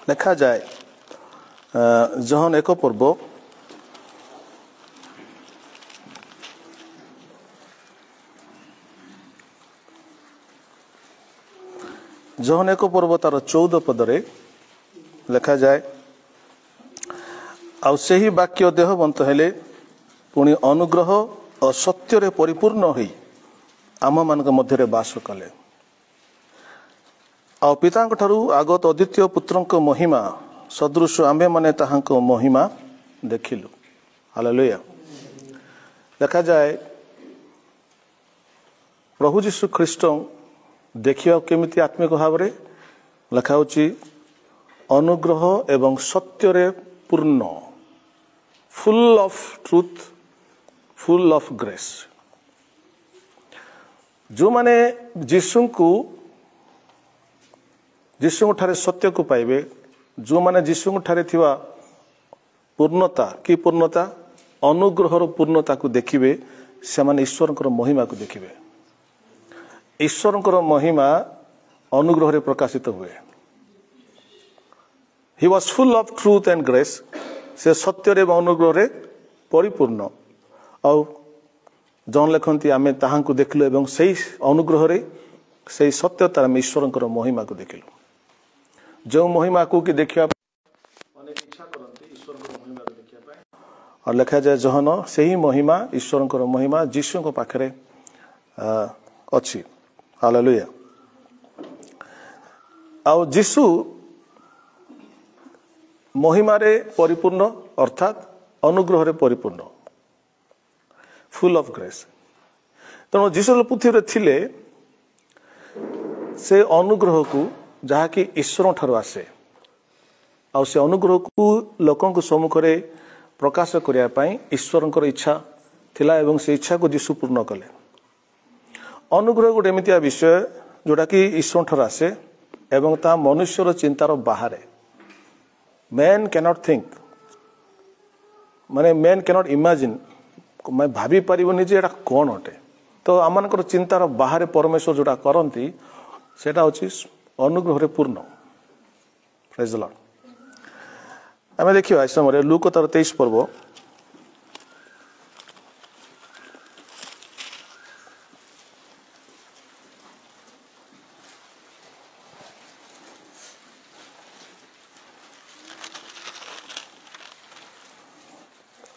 ଲେଖା ଯାଏ ଜହନ 1 ପର୍ବ ଜହନ 1 ପର୍ବ ତାର 14 ପଦରେ ଲେଖା ଯାଏ ଆଉ ସେହି ବାକ୍ୟ ଦେହବନ୍ତ ହେଲେ ପୁଣି ଅନୁଗ୍ରହ ଓ ସତ୍ୟରେ ପରିପୂର୍ଣ୍ଣ ହୋଇ ଆମମାନଙ୍କ ମଧ୍ୟରେ ବାସ କଲେ ଆଉ ପିତାଙ୍କ ଠାରୁ ଆଗତ ଅଦ୍ୱିତୀୟ ପୁତ୍ରଙ୍କ ମହିମା ସଦୃଶ ଆମ୍ଭେମାନେ ତାହାଙ୍କ ମହିମା ଦେଖିଲୁ। ହାଲେଲୁୟା। ଲେଖାଯାଏ ପ୍ରଭୁ ଯୀଶୁ ଖ୍ରୀଷ୍ଟ ଦେଖିବାକୁ କେମିତି ଆତ୍ମିକ ଭାବରେ ଲେଖା ହେଉଛି ଅନୁଗ୍ରହ ଏବଂ ସତ୍ୟରେ ପୂର୍ଣ୍ଣ, ଫୁଲ୍ of truth, full of grace. ଯେଉଁମାନେ ଯୀଶୁଙ୍କଠାରେ ସତ୍ୟକୁ ପାଇବେ, ଯେଉଁମାନେ ଯୀଶୁଙ୍କଠାରେ ଥିବା ପୂର୍ଣ୍ଣତା କି ପୂର୍ଣ୍ଣତା ଅନୁଗ୍ରହର ପୂର୍ଣ୍ଣତାକୁ ଦେଖିବେ, ସେମାନେ ଈଶ୍ୱରଙ୍କର ମହିମାକୁ ଦେଖିବେ। ଈଶ୍ୱରଙ୍କର ମହିମା ଅନୁଗ୍ରହରେ ପ୍ରକାଶିତ ହୁଏ। He was full of truth and grace. ସେ ସତ୍ୟରେ ଏବଂ ଅନୁଗ୍ରହରେ ପରିପୂର୍ଣ୍ଣ। ଆଉ ଜନ ଲେଖନ୍ତି ଆମେ ତାହାଙ୍କୁ ଦେଖିଲୁ ଏବଂ ସେଇ ଅନୁଗ୍ରହରେ ସେଇ ସତ୍ୟତାରେ ଆମେ ଈଶ୍ୱରଙ୍କର ମହିମାକୁ ଦେଖିଲୁ। ଯେଉଁ ମହିମାକୁ କି ଦେଖିବା ପାଇଁ ଅନେକ ଇଚ୍ଛା କରନ୍ତି ଈଶ୍ୱରଙ୍କର ମହିମାକୁ ଦେଖିବା ପାଇଁ, ଆଉ ଲେଖାଯାଏ ଜହନ ସେହି ମହିମା ଈଶ୍ୱରଙ୍କର ମହିମା ଯୀଶୁଙ୍କ ପାଖରେ ଅଛି। ହାଲେଲୁୟା। ଆଉ ଯୀଶୁ ମହିମାରେ ପରିପୂର୍ଣ୍ଣ ଅର୍ଥାତ୍ ଅନୁଗ୍ରହରେ ପରିପୂର୍ଣ୍ଣ, ଫୁଲ୍ ଅଫ୍ ଗ୍ରେସ୍। ତେଣୁ ଯୀଶୁ ପୃଥିବୀରେ ଥିଲେ ସେ ଅନୁଗ୍ରହକୁ ଯାହାକି ଈଶ୍ୱରଙ୍କ ଠାରୁ ଆସେ ଆଉ ସେ ଅନୁଗ୍ରହକୁ ଲୋକଙ୍କ ସମ୍ମୁଖରେ ପ୍ରକାଶ କରିବା ପାଇଁ ଈଶ୍ୱରଙ୍କର ଇଚ୍ଛା ଥିଲା ଏବଂ ସେ ଇଚ୍ଛାକୁ ଯୀଶୁ ପୂର୍ଣ୍ଣ କଲେ। ଅନୁଗ୍ରହ ଗୋଟେ ଏମିତିଆ ବିଷୟ ଯେଉଁଟାକି ଈଶ୍ୱରଙ୍କ ଠାରୁ ଆସେ ଏବଂ ତାହା ମନୁଷ୍ୟର ଚିନ୍ତାର ବାହାରେ। ମ୍ୟାନ୍ କ୍ୟାନଟ୍ ଥିଙ୍କ, ମାନେ ମ୍ୟାନ୍ କ୍ୟାନଟ୍ ଇମାଜିନ୍, ଭାବିପାରିବନି ଯେ ଏଇଟା କ'ଣ ଅଟେ। ତ ଆମମାନଙ୍କର ଚିନ୍ତାର ବାହାରେ ପରମେଶ୍ୱର ଯେଉଁଟା କରନ୍ତି ସେଇଟା ହେଉଛି ଅନୁଗ୍ରହରେ ପୂର୍ଣ୍ଣ। ପ୍ରେଜ୍ ଦ ଲର୍ଡ। ଆମେ ଦେଖିବା ଏ ସମୟରେ ଲୁକ ତାର 23 ପର୍ବ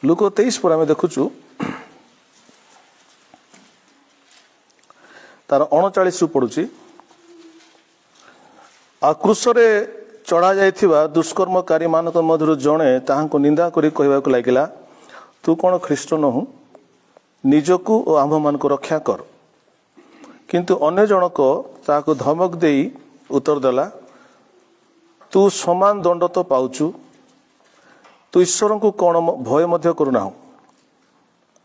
ଲୁକ 23 ପରେ ଆମେ ଦେଖୁଛୁ ତାର 39ରୁ ପଡୁଛି। ଆଉ କ୍ରୁଶରେ ଚଢ଼ା ଯାଇଥିବା ଦୁଷ୍କର୍ମକାରୀମାନଙ୍କ ମଧ୍ୟରୁ ଜଣେ ତାହାଙ୍କୁ ନିନ୍ଦା କରି କହିବାକୁ ଲାଗିଲା, ତୁ କ'ଣ ଖ୍ରୀଷ୍ଟ ନୋହୁଁ? ନିଜକୁ ଓ ଆମ୍ଭମାନଙ୍କୁ ରକ୍ଷା କର। କିନ୍ତୁ ଅନ୍ୟ ଜଣକ ତାହାକୁ ଧମକ ଦେଇ ଉତ୍ତର ଦେଲା, ତୁ ସମାନ ଦଣ୍ଡ ତ ପାଉଛୁ, ତୁ ଈଶ୍ୱରଙ୍କୁ କ'ଣ ଭୟ ମଧ୍ୟ କରୁନାହୁଁ?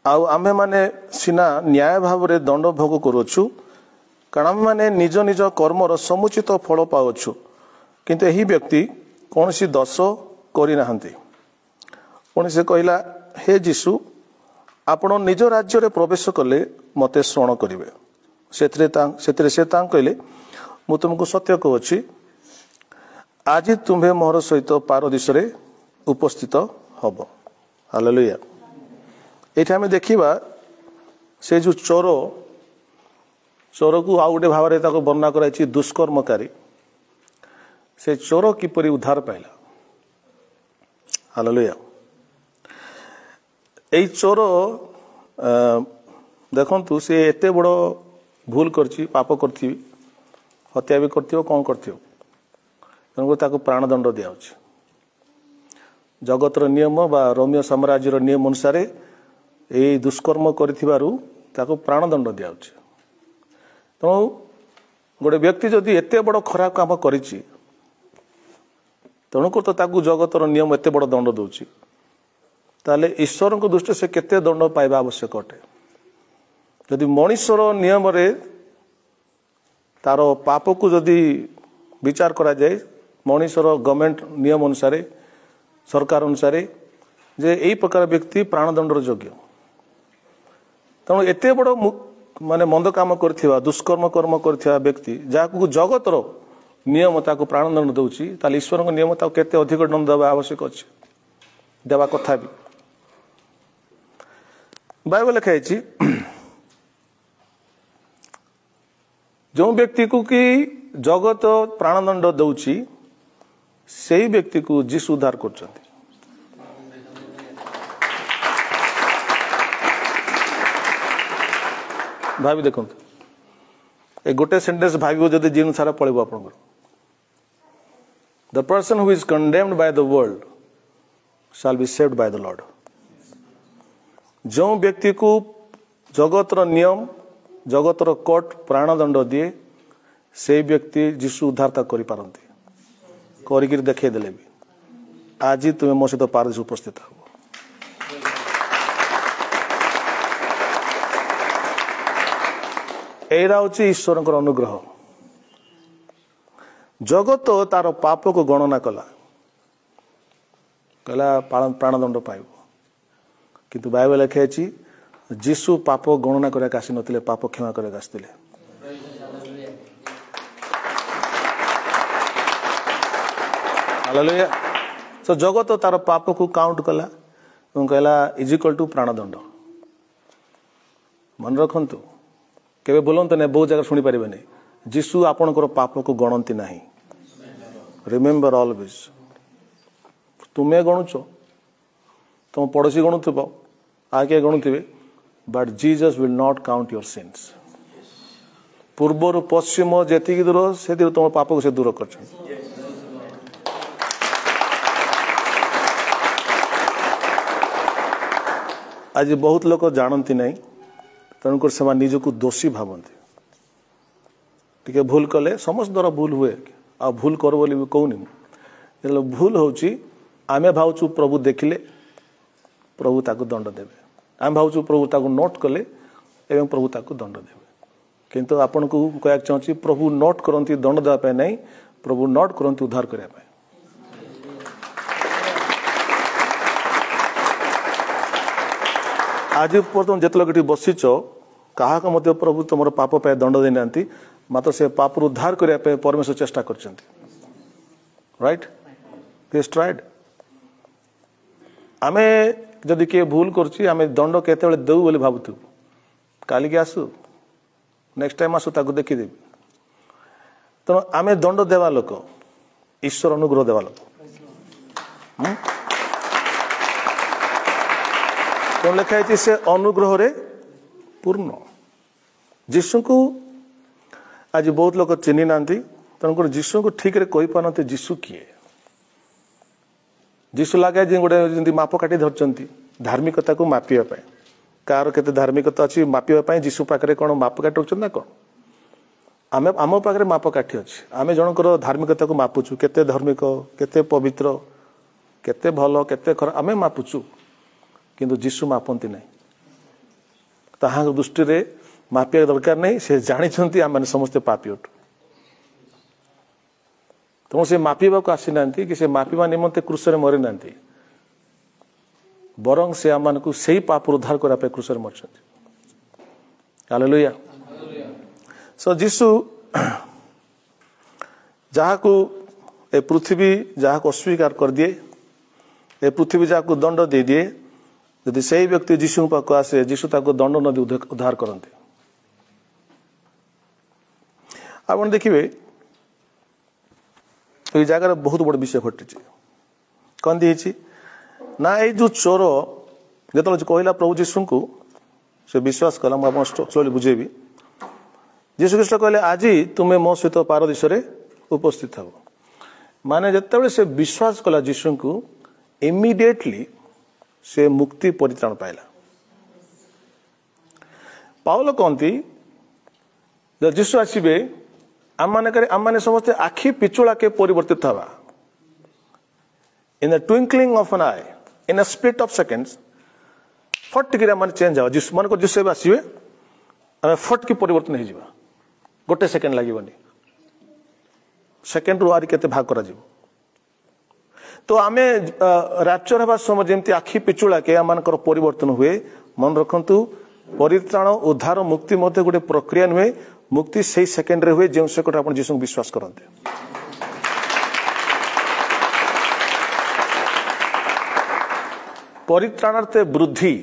ଆଉ ଆମ୍ଭେମାନେ ସିନା ନ୍ୟାୟ ଭାବରେ ଦଣ୍ଡ ଭୋଗ କରୁଅଛୁ, କାରଣ ଆମେମାନେ ନିଜ ନିଜ କର୍ମର ସମୁଚିତ ଫଳ ପାଉଛୁ, କିନ୍ତୁ ଏହି ବ୍ୟକ୍ତି କୌଣସି ଦୋଷ କରିନାହାନ୍ତି। ପୁଣି ସେ କହିଲା, ହେ ଯୀଶୁ, ଆପଣ ନିଜ ରାଜ୍ୟରେ ପ୍ରବେଶ କଲେ ମୋତେ ସ୍ମରଣ କରିବେ। ସେଥିରେ ସେ ତାଙ୍କୁ କହିଲେ, ମୁଁ ତୁମକୁ ସତ୍ୟ କହୁଛି, ଆଜି ତୁମ୍ଭେ ମୋହର ସହିତ ପାରଦୀସରେ ଉପସ୍ଥିତ ହବ। ହାଲେଲୁୟା। ଏଇଠି ଆମେ ଦେଖିବା ସେ ଯେଉଁ ଚୋରକୁ ଆଉ ଗୋଟେ ଭାବରେ ତାକୁ ବର୍ଣ୍ଣନା କରାଯାଇଛି ଦୁଷ୍କର୍ମକାରୀ। ସେ ଚୋର କିପରି ଉଦ୍ଧାର ପାଇଲା। ହାଲେଲୁୟା। ଏଇ ଚୋର ଦେଖନ୍ତୁ ସେ ଏତେ ବଡ଼ ଭୁଲ କରିଛି, ପାପ କରିଥିବ, ହତ୍ୟା ବି କରିଥିବ, କ'ଣ କରିଥିବ, ତେଣୁକରି ତାକୁ ପ୍ରାଣଦଣ୍ଡ ଦିଆହେଉଛି। ଜଗତର ନିୟମ ବା ରୋମିଓ ସାମ୍ରାଜ୍ୟର ନିୟମ ଅନୁସାରେ ଏଇ ଦୁଷ୍କର୍ମ କରିଥିବାରୁ ତାକୁ ପ୍ରାଣଦଣ୍ଡ ଦିଆହେଉଛି। ତେଣୁ ଗୋଟେ ବ୍ୟକ୍ତି ଯଦି ଏତେ ବଡ଼ ଖରାପ କାମ କରିଛି, ତେଣୁକରି ତ ତାକୁ ଜଗତର ନିୟମ ଏତେ ବଡ଼ ଦଣ୍ଡ ଦେଉଛି, ତାହେଲେ ଈଶ୍ୱରଙ୍କ ଦୃଷ୍ଟିରେ ସେ କେତେ ଦଣ୍ଡ ପାଇବା ଆବଶ୍ୟକ ଅଟେ। ଯଦି ମଣିଷର ନିୟମରେ ତାର ପାପକୁ ଯଦି ବିଚାର କରାଯାଏ, ମଣିଷର ଗଭର୍ଣ୍ଣମେଣ୍ଟ ନିୟମ ଅନୁସାରେ, ସରକାର ଅନୁସାରେ, ଯେ ଏଇ ପ୍ରକାର ବ୍ୟକ୍ତି ପ୍ରାଣଦଣ୍ଡର ଯୋଗ୍ୟ। ତେଣୁ ଏତେ ବଡ଼ ମାନେ ମନ୍ଦ କାମ କରିଥିବା, ଦୁଷ୍କର୍ମ କର୍ମ କରିଥିବା ବ୍ୟକ୍ତି, ଯାହାକୁ ଜଗତର नियम ताको प्राणदंड दौची ताले ईश्वर नियम ताको केते अधिक दंड देवा आवश्यक अच्छे देवा कथा भी बाइबल लिखाई जो व्यक्ति को कि जगत प्राणदंड दौची से व्यक्ति को जीसु उद्धार करछंती भाभी देखो ए गोटे सेंटेंस भावियो जदि जीवन सारा पळेबो आपन the person who is condemned by the world shall be saved by the Lord जो व्यक्ति को जगतर नियम जगतर कोर्ट प्राणदंड दिए से व्यक्ति जीसु उद्धारता करि पारंती करिक देखे देले भी आज तुम्हें मो सहित पारदर्शी उपस्थित हो एरा हूँ ईश्वर अनुग्रह जगत तार पाप को गणना कला कहला प्राणदंड पाइब किंतु बाइबल लिखाई जीसु पाप गणना करके आसी नथिले पाप क्षमा करके आसथिले हालेलुया सो जगत तार पाप को काउंट कला कहला इज इक्वल टू प्राणदंड मन रखंतु केबे बोलंत ने बहुत जगह सुनी पारिबे नै जीसु आपनकर पाप को गणंती नाही रिमेंबर ऑलवेज तुम्हें गणुच तुम पड़ोसी गणुव आगे गणुवे but Jesus will not count your sins पूर्वर पश्चिम जेतिक दूर से तुम पाप को से दूर कर आज बहुत लोग जानती नहीं तेणुकर से निजक दोषी भावती टे भूल कले समस्त द्वारा भूल हुए आ भूल कर बोली कहूनी भूल होची आमे भावचु प्रभु देखिले प्रभु ताको दंड देवे आम भावचु प्रभु ताको नोट कले एवं प्रभु ताको दंड देवे किंतु आपन को कहना चाहूँगी प्रभु नोट करती दंड देवाई नहीं प्रभु नोट करती उद्धार करने आज पर्यटन जिते लोग बसीच क्या मध्य प्रभु तुम पाप पाए दंड देना मात्र से पाप उद्धार करने परमेश्वर चेष्टा कर राइट ट्राइड आमे जदि किए भूल कर दंड केते देऊ बोली भावुथु काली के आसु नेक्स्ट टाइम आसु ताको देखिदेवी तेणु आमे दंड देवा लोक ईश्वर अनुग्रह देवा लोक तो लिखाई से अनुग्रह रे पूर्ण जीशु को आज बहुत लोग चिन्ह ना तेणुक जीशु को ठीक कही पारते जीशु किए जीशु लगे गोटे मापकाठी धरती धार्मिकता को मापिया कार केते धार्मिकता अच्छी मापिया जीशु पाखे कौन मापकाठी रखुच्च ना कौन आम आम पाखे मापकाठी अच्छी आम जनकर धार्मिकता को मापुचु केते धार्मिक केते पवित्र केते भल केते खराब आम मापुचु किंतु जीशु मापंती नहीं ताहा दृष्टि रे मापिया दरकार नहीं से जानी आम समस्ते पापी अटु तेणु से मापिबा को आसी ना कि से मापिबा निमंते क्रूस रे मरी ना बरं से आम को सही पाप उद्धार करने क्रूस रे मरछन हालेलुया सो जीशु जहाँ को ए पृथ्वी जहाँ को अस्वीकार कर दिए ए पृथ्वी जहाँ को दंड दे दिए यदि सही व्यक्ति जीशु पाक आसे जीशु ताको दंड न दी उद्धार करते आप देखिए ये जगह बहुत बड़ विषय घटी कौन दी ना ये जो चोर जो कहला प्रभु जीशु को से विश्वास कला मुझे स्लोली बुझेबी जीशु ख्रीष्ट कहले आज तुम्हें मो सहित पारदीश उपस्थित हो माने जिते से विश्वास कला जीशु को इमिडिएटली से मुक्ति परित्राण पाइला पाउल कहती जब जीशु आसबे आम मैंने समस्ते आखि पिछुड़ा के परिवर्तित हवा in the twinkling of an eye in a split of seconds फट कि चेंज हवा जीशु मन को जीशु आसबे आम फट की परिवर्तन हो जावा गोटे सेकेंड लगे सेकेंड रु आरी केते भाग करा जीव तो आमे राप्चर हवा समय जमती आखि पिछुड़ा के आम परिवर्तन हुए मन रखु परित्राण उद्धार मुक्ति मध्य गोटे प्रक्रिया नुहे मुक्ति से सेकेंड रे हुए जो सेकंड आप जीशु विश्वास करते परित्राणार्थे वृद्धि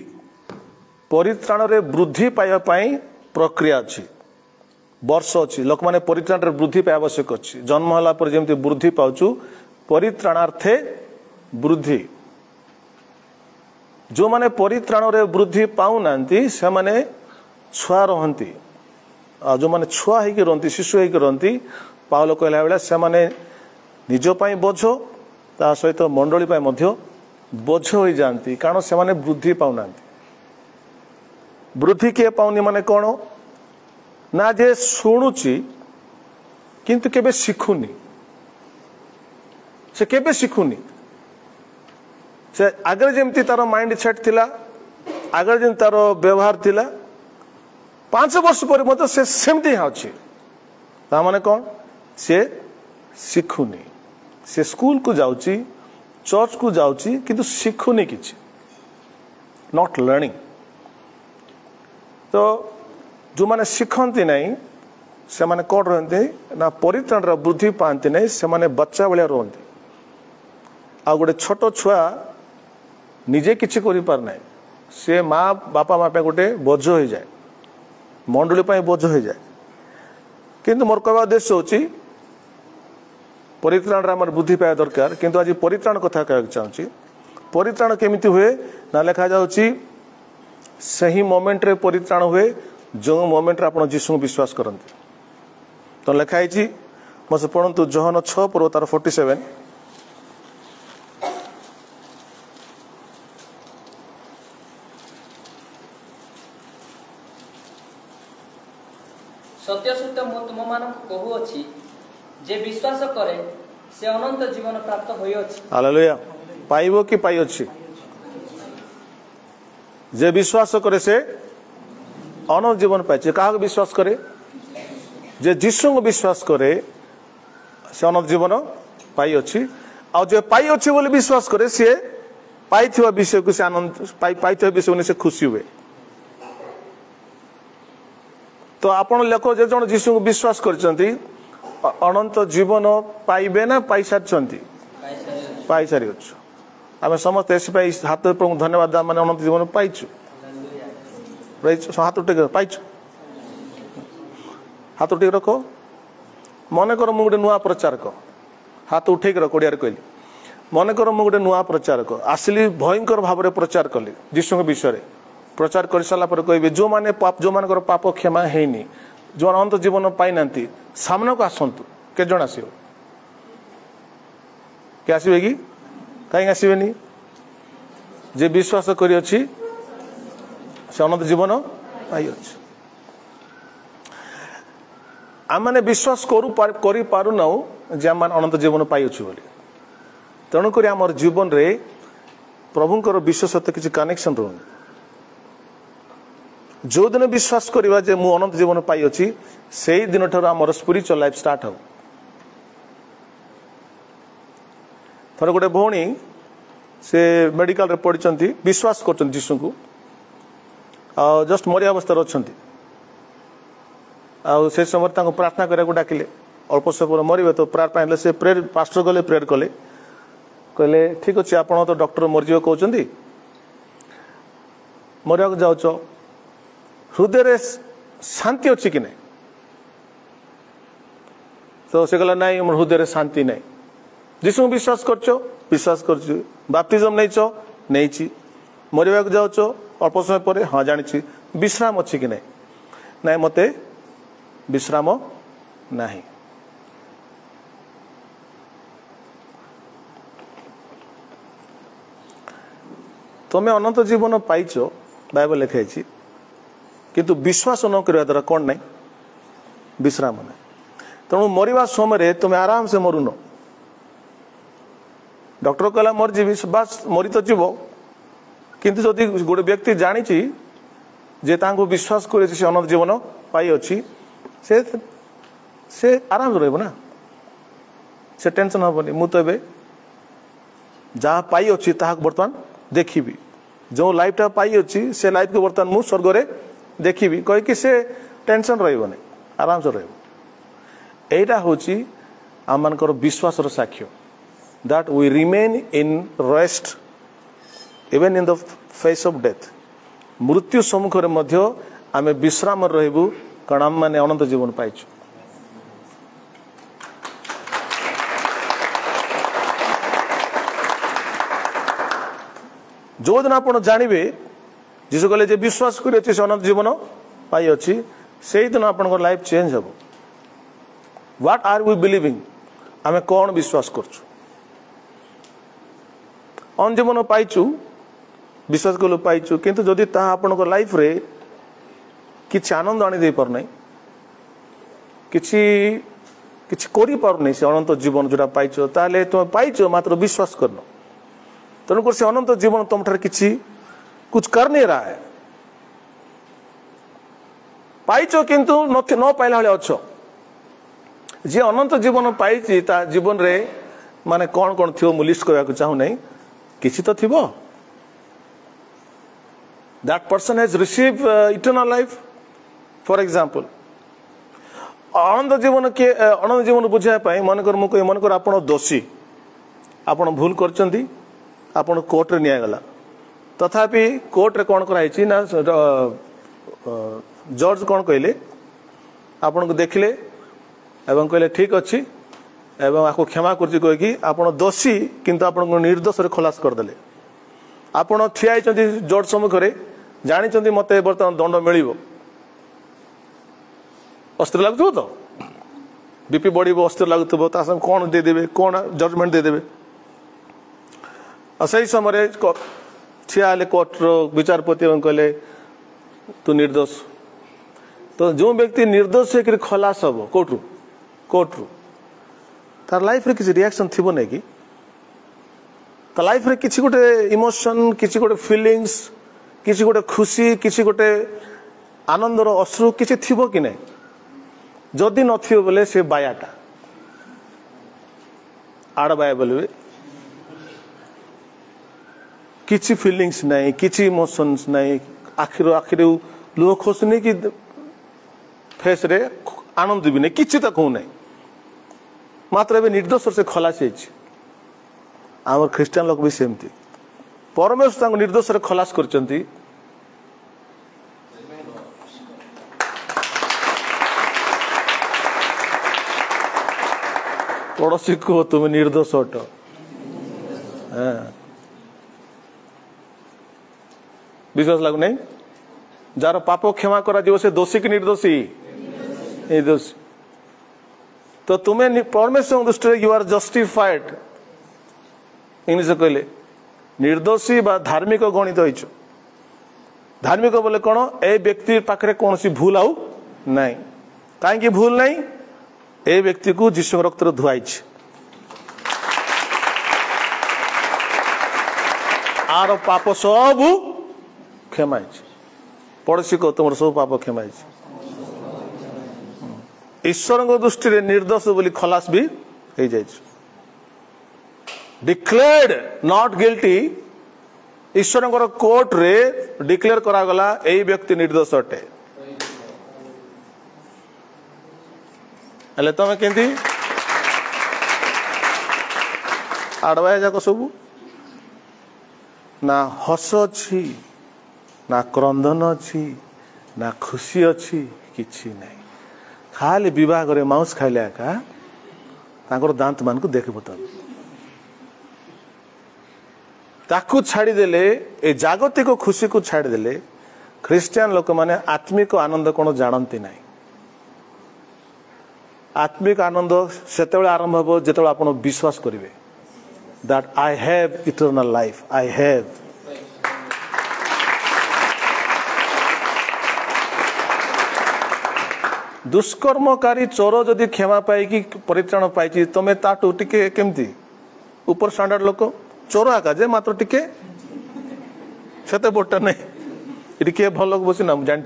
परित्राण रे वृद्धि पाइबा पई प्रक्रिया अछि वर्ष अछि लोक माने परित्राण रे वृद्धि पाइ आवश्यक अछि जन्म होला पर जेमति वृद्धि पाउछु परित्राणार्थे वृद्धि जो माने परित्राण रे वृद्धि पाउ नांती से माने छुआ रहंती आ जो माने छुआ हे के रहंती शिशु हे के रहंती पाउल कहला बेला से माने निज पई बोझ ता सहित मंडली पई मध्य बोझ हो जानती कारण से माने वृद्धि पाउ नांती वृद्धि के पाउनी माने कोन ना जे शुणुची किंतु केबे शिखुनी से केबे शिखुनी से आगे जमती तार माइंड सेट थिला आगे जम तार व्यवहार थिला 5 वर्ष पर मत से सेमती हाउची ता माने कोन से शिखुनी से स्कूल को जाउची चर्च को जाउची किंतु शिखुनी किछि नॉट लर्निंग तो जो माने शिखंती नहीं से माने कोड रहंती ना परित्राण रा वृद्धि पांती नहीं से माने बच्चा भलिया रहंती आ गोटे छोट छुआ निजे किछि करि पार नाही से माँ बापा माँ पे गोटे बोझ हो जाए मंडली पे बोझ हो जाए किंतु मोर कहवा उद्देश्य होची परित्राण रा बुद्धि पाया दरकार किंतु आज परित्राण कथा कहक चाहूची परित्राण केमिति हुए ना लिखा जाउची सही मोमेंट रे परित्राण हुए जो मोमेंट रे आपण जीसु विश्वास करंती तो लिखा है मसे पढ़ंतु जोहन 6 पर तार 47 सत्य सत्य मु तुम मानक कहू अछि जे विश्वास करे से अनंत जीवन प्राप्त होय अछि हालेलुया पाइबो कि पाइ अछि जे विश्वास करे से अनंत जीवन पाइछे काहा विश्वास करे जे जीसु को विश्वास करे से अनंत जीवन पाइ अछि आ जे पाइ अछि बोले विश्वास करे से पाइथिवा विषय को से आनंद पाइथिवा विषय से खुशी हुए तो आपण लोक जे जण जीसु को विश्वास करचंती अनंत जीवन पाइबे ना पाइ सारचंती पाइ सारी अछि आमे समस्त एस पाइ हाथ प्रभु धन्यवाद माने अनंत जीवन पाइछु हाथ उठे पाइछु हाथ उठे रखो मन कर मु गोटे नुआ प्रचारक हाथ उठे रख ओडिया कहली मन कर मु गोटे नुआ प्रचारक आसिली भयंकर भाव में प्रचार कली जीसु विषय प्रचार कर सारा पर कहबे जो माने पाप जो मानकर पाप क्षमा हेनी जो अनंत जीवन पाई नांती सामना को आसंतु के जण आसीबो के आसीबे कि काई आसीबेनी जे विश्वास करी अछि से अनंत जीवन पाई अछि आमने विश्वास करी पारु नाउ जे आम अनंत जीवन पाई अछि बोली तेणु करी हमर जीवन रे प्रभुंकर विश्वास सहित किछि कनेक्शन रहउनी जो दिन विश्वास करिवा जे मु अनंत जीवन पाई अछि सेही दिन ठर हमर स्पिरिचुअल लाइफ स्टार्ट हो थोड़े गोटे भौणी से मेडिकल रे पढ़िचंती विश्वास करचंती जीसु को आ जस्ट मरी अवस्था अच्छी आ से समय तांको प्रार्थना करने को डाकिले अल्प समय मरवे तो प्रार्थना से प्रेयर पास्टर गले प्रेयर कले कहले ठीक अच्छे आप तो डॉक्टर मरीज कहते मरिया जाऊच हृदय शांति अच्छी कि नहीं तो से कहला नहीं मोर हृदय शांति नहीं जीसु विश्वास कर बाप्तिजम नहीं मरिया जाऊच अल्प समय पर हाँ जानी विश्राम अच्छी कि नहीं मते विश्राम नहीं तुम अनंत जीवन पाइच बाइबल लिखाई किंतु विश्वास न करने द्वारा कौन नहीं विश्राम नहीं तेणु मरवा समय तुम आराम से मरुन डॉक्टर कहला मरजी बस मरी तो जीव किंतु जदि गोटे व्यक्ति जानी जे तांको विश्वास करे से अनंत जीवन पाई अच्छी से आराम से रहा से टेंशन हेनी मु तो जहाँ पाई अच्छी बर्तमान देखी जो लाइफटा पाई अच्छी से लाइफ को बर्तमान मु स्वर्ग रे देखी कहीकि से टेंशन रही आराम से रहा हूँ आम मानकर विश्वास साक्ष्य that we remain in rest even in the face of death मृत्यु सम्मुख आम विश्राम रहबू कारण आम मैंने अनंत जीवन पाइछु। जो दिन आप जानवे जीशु कहले जे विश्वास कर अनंत जीवन पाई अच्छी से दिन आप लाइफ चेंज हम। व्हाट आर वी बिलीविंग आम कौन विश्वास करछु अन जीवन पाइछु विश्वास कलु पाइछु किंतु जदि ता आपन लाइफ रे किछि आनंद आनी दे पर नहीं किछि किछि करि पर नहीं से अनंत जीवन जोटा पाइछु ताले तुम पाइछु मात्र विश्वास करनो तेणुकर से अनंत जीवन तुम ठार किछि कुछ कर नहीं रहा है पाइछ किंतु न पाइला भाई अच्छ जी अनंत जीवन पाई ता जीवन रे माने कौन कौन थी मु लिस्ट करने चाहू नहीं किसी तो थी that person has receive eternal life for example अनंत जीवन बुझाई मनकर मुझे मनकर आप दोषी आप भूल करचंदी आपण कोर्ट रे निया गला तथापि कोर्ट रे कौन कराई ना जज कौन कहले आपन को देखले एवं कहले ठीक अच्छी एवं आपको क्षमा कर कहीकि आप दोषी किंतु आप निर्दोष रे खलास करदेले आपण ठिया जज सम्मुख जानी मत बर्तमान दंड मिल अस्थिर लगुव तो बीपी बढ़ अस्थिर लगुव कौन देदेवे कौन जजमेंट देदेवे से समय ठिया कोर्टर विचारपति कहले तू निर्दोष तो जो व्यक्ति निर्दोष है खलास हम कोर्टरू तार लाइफ रे किसी रिएक्शन थी नहीं कि लाइफ रे किसी गोटे इमोशन किसी गोटे फीलिंग्स किसी गोटे खुशी किसी गोटे आनंदर अश्रु किसी थी कि नहीं जदि न बोले से बायाटा आड़ बाया बोले किसी फीलिंग्स नहीं किसी इमोशंस नहीं आखिर लुह खोसनी कि फेस रे आनंद भी नहीं किसी तो कहू नहीं मात्र ए निर्दोष से खलास आम ख्रीस्टान लोक भी सेमती परमेश्वर निर्दोष रे खलास करचंती पड़ोसी को तुम निर्दोष हट विश्वास लागू नहीं जार पाप क्षमा करा से दोषी कि निर्दोषी निर्दोषी तो तुम्हें परमेश्वर दृष्टि यू आर जस्टिफाइड इंग्लिश कहले निर्दोषी बा धार्मिक गणित हो धार्मिक बोले कौन ए व्यक्ति पाखे कौन सी भूल आउ नहीं कहीं भूल नहीं ए व्यक्ति को जीशु रक्त धुआई आर पाप सब क्षमाई पड़ोसी को तुम सब पाप क्षमाई ईश्वर दृष्टि रे निर्दोष बोली खलास भी हो जाए declared not guilty Ishwar court रे डिक्लेयर करागला ए व्यक्ति निर्दोष अटे हेले तमें केंती आड़वाया जाक सब ना हस अच्छी ना क्रंदन अच्छी ना खुशी अच्छी किछि नहीं खाली विवाह करे मांस खाइले एका तांकर दांत मान को देख बतल ताकू छाड़ी देले ए जागतिक खुशी को छाड़ी देले ख्रिस्टियन लोक माने आत्मिक आनंद कोन जानती नहीं आत्मिक आनंद सेतेबेले आरंभ हो जेतेबेले आपण विश्वास करिवे that I have eternal life I have दुष्कर्मकारी चोर जदि क्षमा पाई कि परित्राण पाई तमें ताटू टिके केमती ऊपर स्टैंडर्ड लोक चोर आका जे मात्र टिके सेते बोटा नहीं ये भल लोक बसी ना जान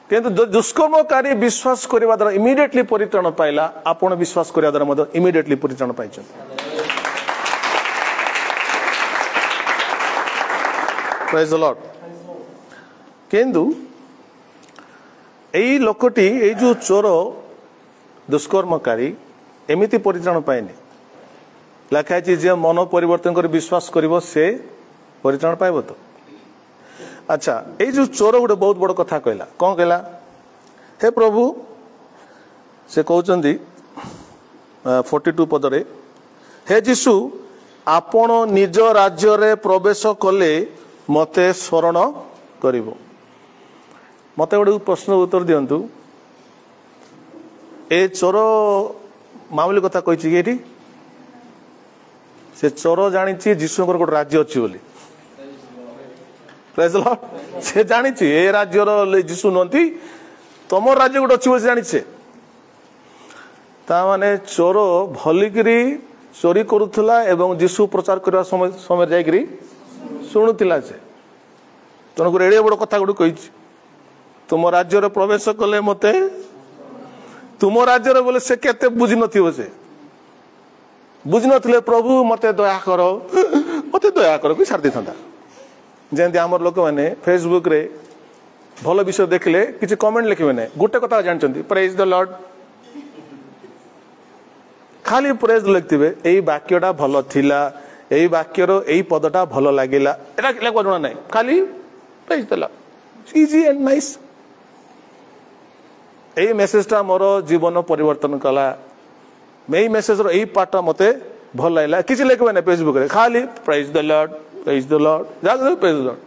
किंतु दुष्कर्मकारी विश्वास करने द्वारा इमिडिएटली परित्राण पाइला आपण विश्वास करने द्वारा इमिडिएटली परित्राण पाई प्रेज द लॉर्ड किंतु यही लोकटी ये जो चोर दुष्कर्मकारी एमिति परित्राण पाएनि लिखाई जे मन परिवर्तन कर विश्वास करिवो से परित्राण पाइब तो। अच्छा ये जो चोर गोटे बहुत बड़ कथा कहला कौन कहला हे प्रभु से कहते 42 पदरे हे जीशु आपण निज राज्य रे प्रवेश कले मते स्मरण करिवो। मते गोटे प्रश्न उत्तर दिंतु ए चोर मामूली कथा कही कि से चोर जानी जीशु गोटे राज्य अच्छी बोली से जानी ए राज्यर जीशु नुहति तुम राज्य गोटे अच्छी बोली जानी ताने चोर भलिकी चोरी करुला एवं जीशु प्रचार करने समय जाकि शुणुला से तेणुक एड़े बड़ कथा गोटे कही तुम राज्य प्रवेश कले मते तुम राज्य बोले से केते बुझी नथिबो से बुझी नथिले प्रभु मते दया कर कि छाड़ देता जमी आम लोक मैंने फेसबुक रे भल विषय देखले किसी कमेंट लिखे ना गोटे कथा जानते प्रेज द लॉर्ड खाली प्रेज लिखते यही वाक्यटा भल थिला यही वाक्यर यही पदटा भल लगिला एटा लिखवा जଣା नहीं खाली praise the Lord easy and nice यही मेसेजटा मोर जीवन परिवर्तन कला यही मेसेज रो यही पार्ट मते भल लागला किसी लिखबे ना फेसबुक रे खाली praise the Lord praise the Lord जाग प्रेज द लॉर्ड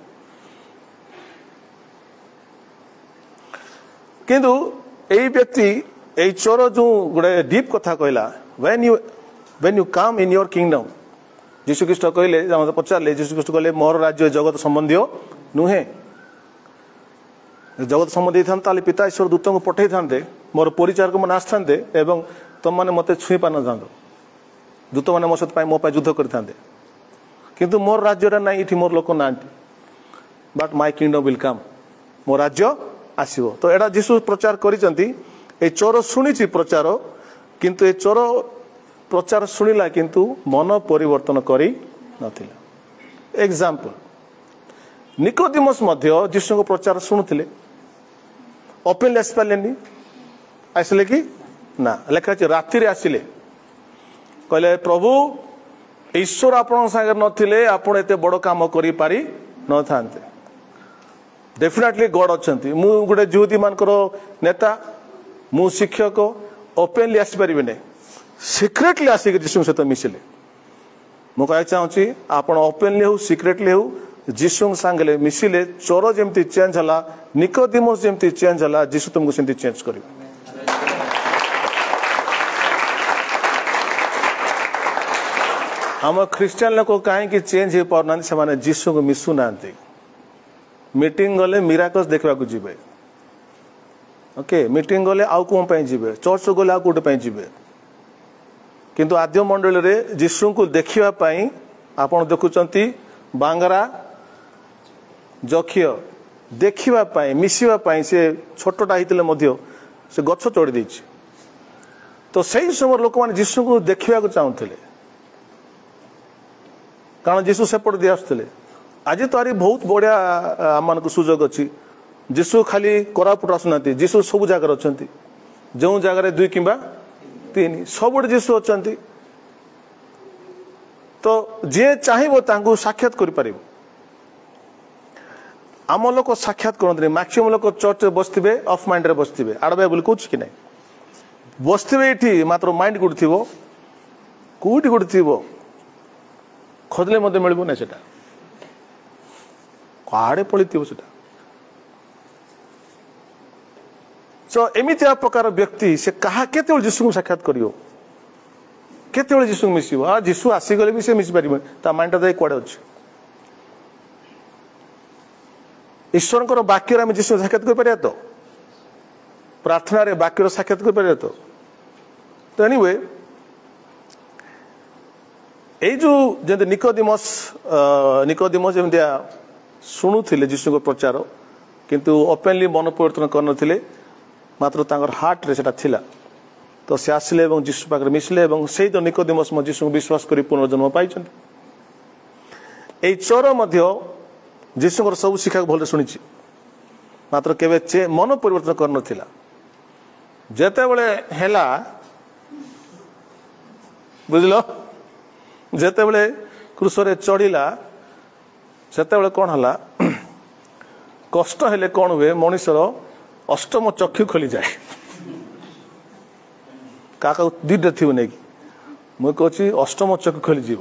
किंतु यही व्यक्ति यही चोर जो गोटे डीप कथा कहला when you come in your kingdom जीशु ख्रीष्ट कहले मत पचारे जीशु ख्रीष्ट कहले मोर राज्य जगत संबंधी नुहे जगत संबंधी था पिता ईश्वर दूत को पठे था मोर परिचारक मैंने आसते एवं तुम मैंने मत छुई पार न दूत मैंने मो सहित मो युद्ध करते किंतु मोर राज्य ना ये मोर लोक ना but my kingdom will come मो राज्य आसो तो एटा जीशु प्रचार करिसेंती ए चोर शुणी प्रचार किंतु ए चोर प्रचार शुणिला किंतु मन परिवर्तन करी नथिला। एग्जांपल निकोदिमस मध्य जीशु को प्रचार शुणुथिले ओपनली आसी पारेनि आसिले कि ना लेखा राति आसिले कहले प्रभु ईश्वर आपण संगे नथिले आपण एते बड़ काम करि पारि न थांते डेफिनेटली गॉड अच्छी मु गोटे ज्योति मानकर नेता मु शिक्षक ओपनली आसपारे ना सिक्रेटली आसिक जीशु सहित मिसिले मु कह चाहूँगी आप ओपनली हो सिक्रेटली हो जीशु सांगे मिसिले चोर जमी चेंज है निकोदिमस जमी चेंज है जीशु तुमको सेमती चेंज कर आम ख्रीस्टियन लोक कहीं चेंज हो पारना से जीशु को मिसुना मीटिंग गले मिराकल्स देखा जीवे ओके मीटिंग गले आउ कौन जीवे चर्च गले आउ कौटे जीवे किंतु आद्य मंडल रे जीशु को देखापी आपड़ देखुंत बांगरा जखिय देखापी मिसापी से छोटा होते से गछ चढ़ी दे तो सही समय लोक मैंने जीशु को देखा चाहूले कारण जीशु सेपट दी आसुले आज तो आरी बहुत बढ़िया आम को सुजोग अच्छी जीशु खाली कोरापुट आसुना जीशु सब जगार अच्छा जो जगार 2 किंबा 3 सब जीशु अच्छा तो जी चाहिए साक्षात कर आम लोक साक्षात करते मैक्सिमम लोक चर्च बसते ऑफ माइंड रे बसते आड़ बोली कौच कि ना बसते ये मात्र माइंड कौट थो कौटी कौट थो खोजले मत मिल ना सेटा कड़े पड़ी से सो एमती प्रकार व्यक्ति से कहा केते जीशु को साक्षात करियो केते जीशु को मिसिबो हाँ जीशु आसीगले भी से मिसी पारिबो ता माइंडटा दे कोड़े अछि ईश्वर वाक्य आम जीशु साक्षात कर पारिया तो प्रार्थना रे वाक्य साक्षात कर पारिया तो एनीवे ये जो जब निकोदिमस जमी शुणुले जीशु को प्रचार किंतु ओपनली मन परिवर्तन करनथिले मात्र तांगर हार्ट रे सेटा थिला तो से आसिले एवं जीशु पाखरे मिसिले एवं सेही तो निकोदिमस जीशु को विश्वास करी पुनर्जन्म पाइछन ए चोर मध्य जीशु सब शिक्षा भले शुणी मात्र केवे मन परिवर्तन करनथिला जेतेबेले हेला बुझलो जेतेबेले क्रूस रे चढ़िला ସେତେବେଳେ କ'ଣ ହେଲା, କଷ୍ଟ ହେଲେ କ'ଣ ହୁଏ, ମଣିଷର ଅଷ୍ଟମ ଚକ୍ଷୁ ଖୋଲିଯାଏ। କାହାକୁ ଦୁଇଟା ଥିବ ନେଇକି, ମୁଁ କହୁଛି ଅଷ୍ଟମ ଚକ୍ଷୁ ଖୋଲିଯିବ।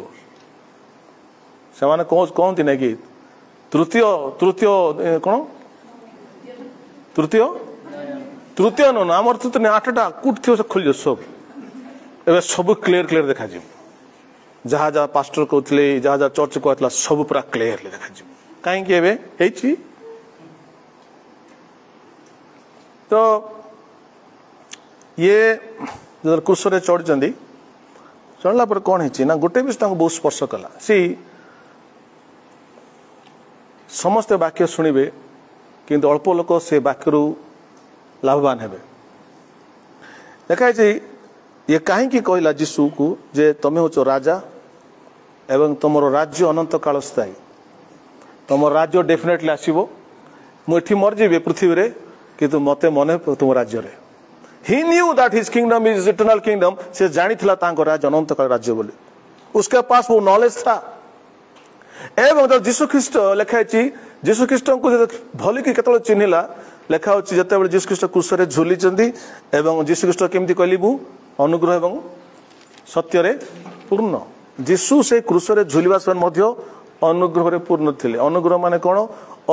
ସେମାନେ କହନ୍ତି ନାଇଁ କି ତୃତୀୟ କ'ଣ ତୃତୀୟ ନୁହଁ, ଆମର ତୃତୀୟ 8ଟା କୋଉଠି ଥିବ ସେ ଖୋଲିଯିବ ସବୁ। ଏବେ ସବୁ କ୍ଲିୟର ଦେଖାଯିବ। ଯାହା ଯାହା ପାଷ୍ଟର କହୁଥିଲେ, ଯାହା ଯାହା ଚର୍ଚ୍ଚ କହୁଥିଲା, ସବୁ ପୁରା କ୍ଲିୟରଲି ଦେଖାଯିବ। କାହିଁକି ଏବେ ହେଇଛି? ତ ଇଏ ଯେତେବେଳେ କ୍ରୁଶରେ ଚଢ଼ିଛନ୍ତି, ଚଢ଼ିଲା ପରେ କ'ଣ ହେଇଛି ନା, ଗୋଟେ ବି ତାଙ୍କୁ ବହୁତ ସ୍ପର୍ଶ କଲା। ସମସ୍ତେ ବାକ୍ୟ ଶୁଣିବେ, କିନ୍ତୁ ଅଳ୍ପ ଲୋକ ସେ ବାକ୍ୟରୁ ଲାଭବାନ ହେବେ। ଲେଖା ହେଇଛି, ଇଏ କାହିଁକି କହିଲା ଯୀଶୁକୁ ଯେ ତମେ ହେଉଛ ରାଜା ଏବଂ ତମର ରାଜ୍ୟ ଅନନ୍ତ କାଳ ସ୍ଥାୟୀ। ତମର ରାଜ୍ୟ ଡେଫିନେଟଲି ଆସିବ। ମୁଁ ଏଠି ମରିଯିବି ପୃଥିବୀରେ, କିନ୍ତୁ ମୋତେ ମନେ ତୁମ ରାଜ୍ୟରେ। He knew that his kingdom is eternal kingdom. ସେ ଜାଣିଥିଲା ତାଙ୍କ ରାଜ୍ୟ ଅନନ୍ତ କାଳ ରାଜ୍ୟ ବୋଲି। उसके पास वो नॉलेज था। ଏବଂ ଯୀଶୁ ଖ୍ରୀଷ୍ଟ ଲେଖା ହେଇଛି, ଯୀଶୁ ଖ୍ରୀଷ୍ଟଙ୍କୁ ଭଲିକି କେତେବେଳେ ଚିହ୍ନିଲା, ଲେଖା ହେଉଛି ଯେତେବେଳେ ଯୀଶୁ ଖ୍ରୀଷ୍ଟ କ୍ରୁଶରେ ଝୁଲିଛନ୍ତି ଏବଂ ଯୀଶୁ ଖ୍ରୀଷ୍ଟ କେମିତି କହିଲି, ମୁଁ ଅନୁଗ୍ରହ ଏବଂ ସତ୍ୟରେ ପୂର୍ଣ୍ଣ। ଯୀଶୁ ସେ କ୍ରୁଶରେ ଝୁଲିବା ସମୟରେ ମଧ୍ୟ ଅନୁଗ୍ରହରେ ପୂର୍ଣ୍ଣ ଥିଲେ। ଅନୁଗ୍ରହ ମାନେ କ'ଣ?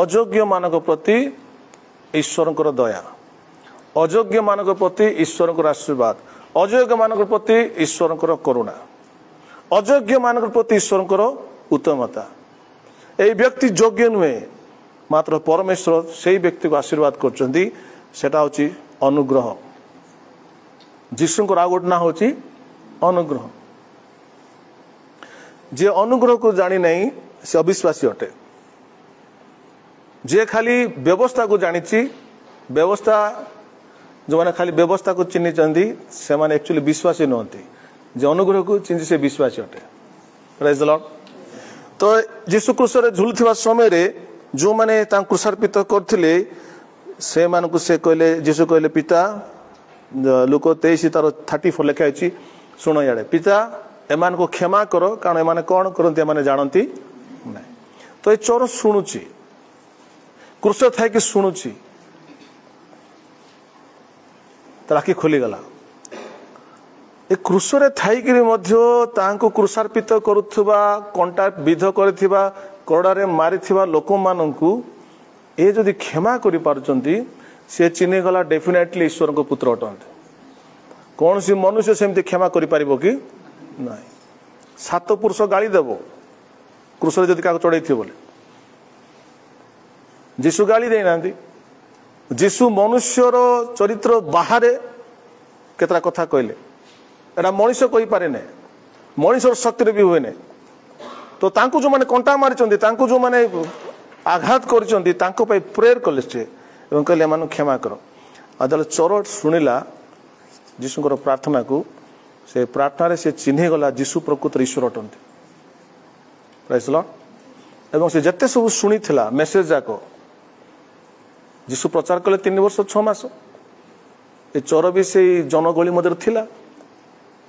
ଅଯୋଗ୍ୟ ମାନଙ୍କ ପ୍ରତି ଈଶ୍ୱରଙ୍କର ଦୟା, ଅଯୋଗ୍ୟ ମାନଙ୍କ ପ୍ରତି ଈଶ୍ୱରଙ୍କର ଆଶୀର୍ବାଦ, ଅଯୋଗ୍ୟ ମାନଙ୍କ ପ୍ରତି ଈଶ୍ୱରଙ୍କର କରୁଣା, ଅଯୋଗ୍ୟ ମାନଙ୍କ ପ୍ରତି ଈଶ୍ୱରଙ୍କର ଉତ୍ତମତା। ଏହି ବ୍ୟକ୍ତି ଯୋଗ୍ୟ ନୁହେଁ, ମାତ୍ର ପରମେଶ୍ୱର ସେଇ ବ୍ୟକ୍ତିକୁ ଆଶୀର୍ବାଦ କରୁଛନ୍ତି। ସେଟା ହେଉଛି ଅନୁଗ୍ରହ। ଯୀଶୁଙ୍କର ଆଉ ଗୋଟେ ନାଁ ହେଉଛି ଅନୁଗ୍ରହ। ଯିଏ ଅନୁଗ୍ରହକୁ ଜାଣିନାହିଁ ସେ ଅବିଶ୍ୱାସୀ ଅଟେ। ଯିଏ ଖାଲି ବ୍ୟବସ୍ଥାକୁ ଜାଣିଛି, ବ୍ୟବସ୍ଥା ଯେଉଁମାନେ ଖାଲି ବ୍ୟବସ୍ଥାକୁ ଚିହ୍ନିଛନ୍ତି ସେମାନେ ଆକ୍ଚୁଆଲି ବିଶ୍ୱାସୀ ନୁହନ୍ତି। ଯେ ଅନୁଗ୍ରହକୁ ଚିହ୍ନିଛି ସେ ବିଶ୍ୱାସୀ ଅଟେ। ପ୍ରେଜ୍ ଦ ଲର୍ଡ। ତ ଯୀଶୁ କ୍ରୁଶରେ ଝୁଲୁଥିବା ସମୟରେ ଯେଉଁମାନେ ତାଙ୍କୁ କ୍ରୁଶାର୍ପିତ କରିଥିଲେ ସେମାନଙ୍କୁ ସେ କହିଲେ, ଯୀଶୁ କହିଲେ, ପିତା, ଲୁକ 23 ତାର 34 ଲେଖା ହେଇଛି, ଶୁଣ ଇଆଡ଼େ, ପିତା ଏମାନଙ୍କୁ କ୍ଷମା କର, କାରଣ ଏମାନେ କ'ଣ କରନ୍ତି ଏମାନେ ଜାଣନ୍ତି ନାହିଁ। ତ ଏ ଚୋର ଶୁଣୁଛି, କ୍ରୁଶ ଥାଇକି ଶୁଣୁଛି, ତାର ଆଖି ଖୋଲିଗଲା। ଏ କ୍ରୁଶରେ ଥାଇକିରି ମଧ୍ୟ ତାଙ୍କୁ କ୍ରୁଶାର୍ପିତ କରୁଥିବା, କଣ୍ଟା ବିଧ କରିଥିବା, କରଡ଼ାରେ ମାରିଥିବା ଲୋକମାନଙ୍କୁ ଏ ଯଦି କ୍ଷମା କରିପାରୁଛନ୍ତି, ସେ ଚିହ୍ନିଗଲା ଡେଫିନେଟଲି ଈଶ୍ୱରଙ୍କ ପୁତ୍ର ଅଟନ୍ତି। କୌଣସି ମନୁଷ୍ୟ ସେମିତି କ୍ଷମା କରିପାରିବ କି ନାହିଁ। 7 ପୁରୁଷ ଗାଳି ଦେବ କ୍ରୁଶରେ ଯଦି କାହାକୁ ଚଢ଼େଇଥିବ ବୋଲି। ଯୀଶୁ ଗାଳି ଦେଇନାହାନ୍ତି। ଯୀଶୁ ମନୁଷ୍ୟର ଚରିତ୍ର ବାହାରେ କେତେଟା କଥା କହିଲେ। ଏଟା ମଣିଷ କହିପାରେ ନାହିଁ, ମଣିଷର ଶକ୍ତିରେ ବି ହୁଏ ନାହିଁ। ତ ତାଙ୍କୁ ଯେଉଁମାନେ କଣ୍ଟା ମାରିଛନ୍ତି, ତାଙ୍କୁ ଯେଉଁମାନେ ଆଘାତ କରିଛନ୍ତି, ତାଙ୍କ ପାଇଁ ପ୍ରେୟର କଲେ ସେ ଏବଂ କହିଲେ ଏମାନଙ୍କୁ କ୍ଷମା କର। ଆଉ ଯେତେବେଳେ ଚୋର ଶୁଣିଲା ଯୀଶୁଙ୍କର ପ୍ରାର୍ଥନାକୁ, ସେ ପ୍ରାର୍ଥନାରେ ସେ ଚିହ୍ନିଗଲା ଯୀଶୁ ପ୍ରକୃତରେ ଈଶ୍ୱର ଅଟନ୍ତି। ପ୍ରେଜ୍ ଦ ଲର୍ଡ। ଏବଂ ସେ ଯେତେ ସବୁ ଶୁଣିଥିଲା ମେସେଜ ଯାକ ଯୀଶୁ ପ୍ରଚାର କଲେ 3 ବର୍ଷ 6 ମାସ। ଏ ଚୋର ବି ସେଇ ଜନଗହଳି ମଧ୍ୟରେ ଥିଲା,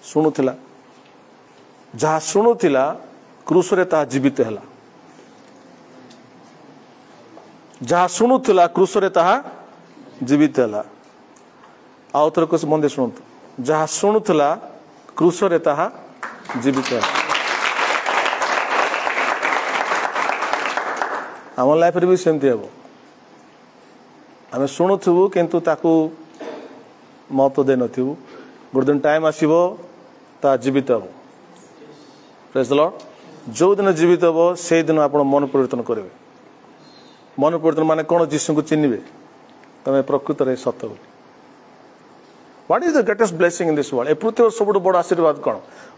ଶୁଣୁଥିଲା। ଯାହା ଶୁଣୁଥିଲା କ୍ରୁଶରେ ତାହା ଜୀବିତ ହେଲା। ଯାହା ଶୁଣୁଥିଲା କ୍ରୁଶରେ ତାହା ଜୀବିତ ହେଲା। ଆଉ ଥରେ କହୁଛି, ମନ ଦେଇ ଶୁଣନ୍ତୁ, ଯାହା ଶୁଣୁଥିଲା କ୍ରୁଶରେ ତାହା ଜୀବିତ ହେଲା। ଆମ ଲାଇଫରେ ବି ସେମିତି ହେବ। ଆମେ ଶୁଣୁଥିବୁ କିନ୍ତୁ ତାକୁ ମହତ୍ଵ ଦେଇନଥିବୁ। ଗୋଟେ ଦିନ ଟାଇମ୍ ଆସିବ ତାହା ଜୀବିତ ହେବ। ପ୍ରେଜ୍ ଦ ଲର୍ଡ। ଯେଉଁଦିନ ଜୀବିତ ହେବ ସେଇଦିନ ଆପଣ ମନ ପରିବର୍ତ୍ତନ କରିବେ। ମନ ପରିବର୍ତ୍ତନ ମାନେ କ'ଣ? ଯୀଶୁଙ୍କୁ ଚିହ୍ନିବେ ତମେ ପ୍ରକୃତରେ ସତ ବୋଲି। What is the greatest blessing in this world? ଏ ପୃଥିବୀର ସବୁଠୁ ବଡ଼ ଆଶୀର୍ବାଦ କ'ଣ?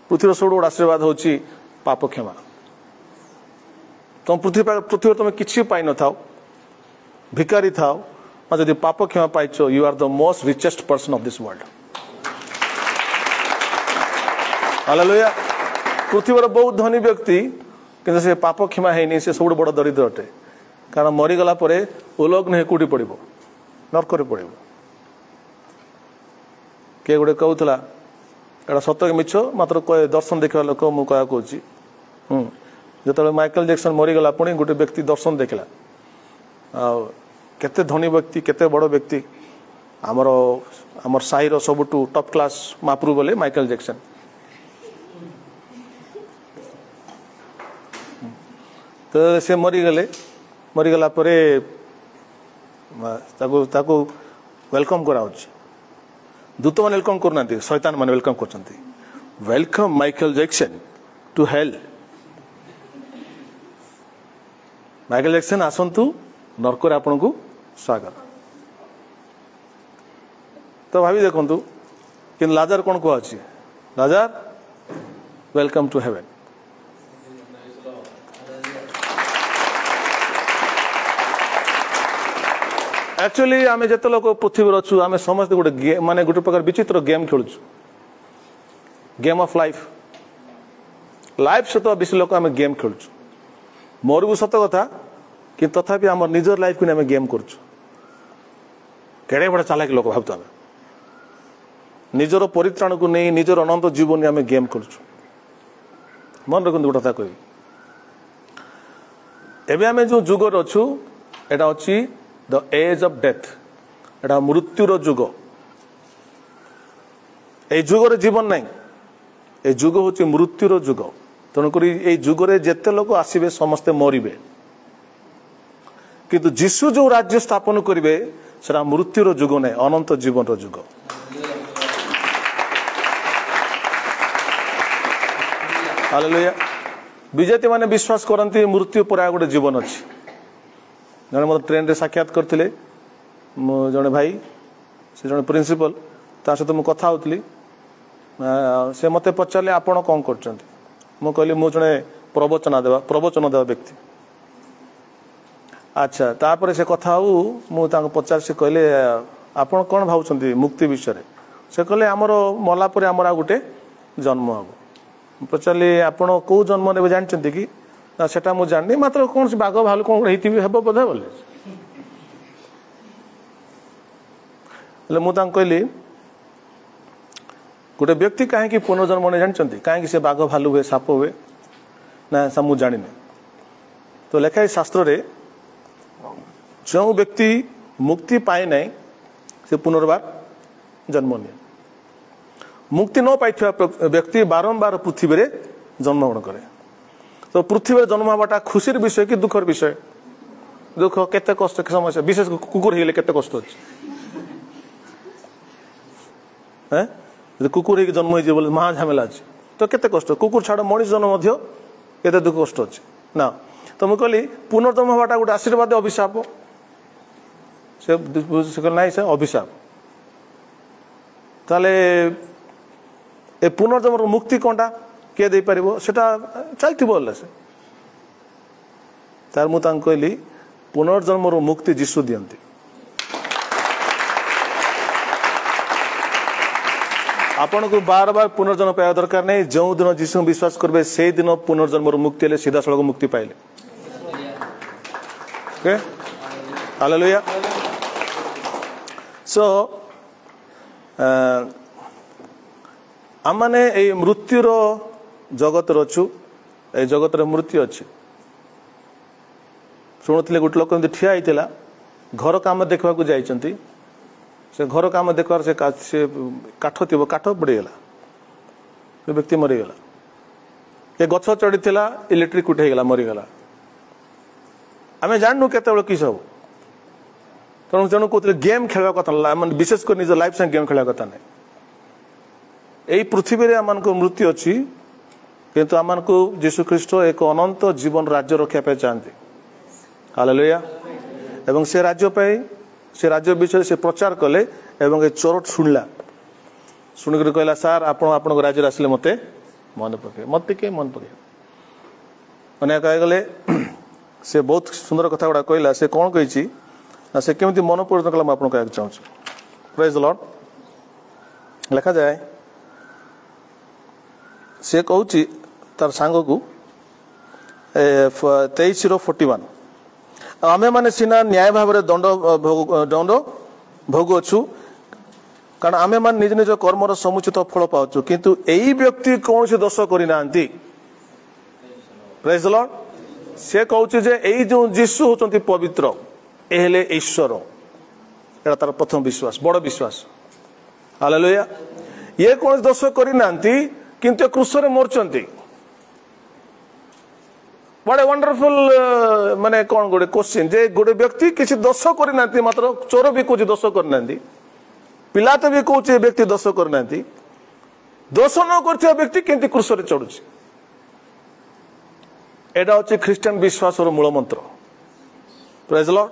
ପୃଥିବୀର ସବୁଠୁ ବଡ଼ ଆଶୀର୍ବାଦ ହେଉଛି ପାପ କ୍ଷମା। ତମ ପୃଥିବୀରେ ତମେ କିଛି ପାଇନଥାଉ, ଭିକାରୀ ଥାଉ, ଯଦି ପାପ କ୍ଷମା ପାଇଛ, you are the most richest person of this world. Hallelujah. ପୃଥିବୀର ବହୁତ ଧନୀ ବ୍ୟକ୍ତି, କିନ୍ତୁ ସେ ପାପ କ୍ଷମା ହେଇନି, ସେ ସବୁଠୁ ବଡ଼ ଦରିଦ୍ର ଅଟେ। କାରଣ ମରିଗଲା ପରେ ଉଲଗ୍ନ ହେଇ କୋଉଠି ପଡ଼ିବ? ନର୍କରେ ପଡ଼ିବ। କିଏ ଗୋଟେ କହୁଥିଲା, ଏଇଟା ସତ କି ମିଛ ମାତ୍ର ଦର୍ଶନ ଦେଖିବା ଲୋକ ମୁଁ କହିବାକୁ କହୁଛି, जो माइकल जैक्सन मरीगला पुणी गोटे व्यक्ति दर्शन देखला केते धनी व्यक्ति केते बड़ व्यक्ति आमर साहिर सबुठू टॉप क्लास महाप्रभु बोले माइकल जैक्सन तो से मरीगला परे ताको वेलकम कराउछ दूत मैंने वेलकम करना शैतान मैंने वेलकम कर welcome Michael Jackson to hell Michael Jackson आसतु नरक आपण को स्वागत तो भाभी देखु कि लाजार कौन कह Lazar welcome to heaven actually आम जिते लोग पृथ्वी अच्छु आम समस्त गोटे माने गोटे प्रकार विचित्र गेम खेलु गेम ऑफ लाइफ सहित बेसी लोक आम गेम खेलु मोर भी सत कथा कि तथापि आम निजर लाइफ को गेम करुचु केड़े बड़े चालाक लोक भावतु आम निजर परित्राण को नहीं निजर अनंत जीवन आम गेम करुचु मन रखु गोटे कथा कह एवं आम जो जुगर अच्छु एटा अच्छी द एज ऑफ डेथ एटा मृत्युर जुग ए जुगर जीवन नहीं ए जुग हूँ मृत्युर जुग तेणुक जुगरे जेते लोक आसबे समस्ते मरबे किंतु जीशु जो राज्य स्थापन करेंगे सेटा मृत्युर जुग नहीं अनंत जीवन जुग हालेलुया विजेता माने विश्वास करती मृत्यु पर गोटे जीवन अच्छी जड़े मतलब ट्रेन रे साक्षात करते जड़े भाई से जड़े प्रिंसिपल ता सहित मुझे कथा होती से मत पचारे आपण कौन कर कहली मु जड़े प्रवचन देवा व्यक्ति अच्छा तापर से कथा हूँ पचार से कहले आपण कौन भावुं मुक्ति विषय से कहले आमर मला पर आमर गोटे जन्म हम पचारे आपण कौ जन्म ने जानते कि ना सेटा मु जानी मात्र कौन बाघ भालू कौन हे बोधे बोले मुझे कहली गोटे व्यक्ति कहीं पुनर्जन्म ने जानते कहीं से बाघ भालू हुए साप हुए ना सब मुझे जानी तो लेखा है शास्त्र रे जो व्यक्ति मुक्ति पाए नहीं से पुनर्बार जन्म नहीं मुक्ति न पाई व्यक्ति बारंबार पृथ्वी रे जन्म ग्रहण करे तो पृथ्वी जन्म हवाटा खुशी विषय कि दुखर विषय दुख केते कष्ट समस्या विशेष कुकुर हो केते कष्ट अच्छे कुकुर हो जन्म हो महा झमेला अच्छे तो केते कष्ट कुकुर छाड़ मनीष जन्म केते दुख कष्ट अच्छे ना तो मुझे कहली पुनर्जन्म हवाटा गोटे आशीर्वाद अभिशाप से ना से अभिशाप ताले ए पुनर्जन्म मुक्ति कौनटा किए दे पार सेटा चलती से तार मु कहली पुनर्जन्म मुक्ति जीशु दियंती आपण को बार बार पुनर्जन्म पाया दरकार नहीं जो दिन जीशु विश्वास करबे से दिन पुनर्जन्म मुक्ति हेले सीधा सड़क मुक्ति पाइले ओके हालेलुया सो आम मैंने ये मृत्युर जगत अच्छु ए जगत मृत्यु अच्छी शुणुले गोटे लोक ठिया होता घर कम देखा जाती से घर कम देखार से काठ थी काठ पड़गला व्यक्ति मरीगला ये गछ चढ़ी इलेक्ट्रिक कुटेगला मरीगला आम जानू केत कि सब तेणु तेणु कहते गेम खेल कथा विशेषकर निज लाइफ से गेम खेल कथा नहीं यही पृथ्वी आम मृत्यु अच्छी किंतु आम जीशु ख्रीस्ट एक अनंत जीवन राज्य रखा चाहते हालेलुया एवं से राज्य विषय से प्रचार कले एवं ये चोरट शुणला शुणिक कहला सार आप राज्य आसिले मत मन पके मन पके मैंने कहगले से बहुत सुंदर कथा गुड़ा कहला से कौन कही से केमती मन परिवर्तन कला मुझे कहना चाहूँ प्रेज द लॉर्ड लिखा जाए से कहूँ तार सांग को 23:41 आमे माने सीना न्याय भाव में दंड भोगुछु कारण आमे मान निज निज कर्मर समुचित फल पाचु किंतु यही व्यक्ति कौन से दोष करना प्रेज द लॉर्ड से कहूँ जे एई जो जीशु होचंती पवित्र ए हेले ईश्वर एटा तार प्रथम विश्वास बड़ विश्वास हालेलुया ये कौन दोष करना किंतु क्रूसरे मरचंती बड़े वंडरफुल माने कौन गोटे क्वेश्चन जे गोटे व्यक्ति किसी दोष करना मात्र चोर भी कौच दोष करना पिलात भी कौच व्यक्ति दोष करना दोष न कर व्यक्ति केंती क्रूसरे चढ़ुची एटा हूँ ख्रिस्टियन विश्वास और मूल मंत्र प्रेज लॉर्ड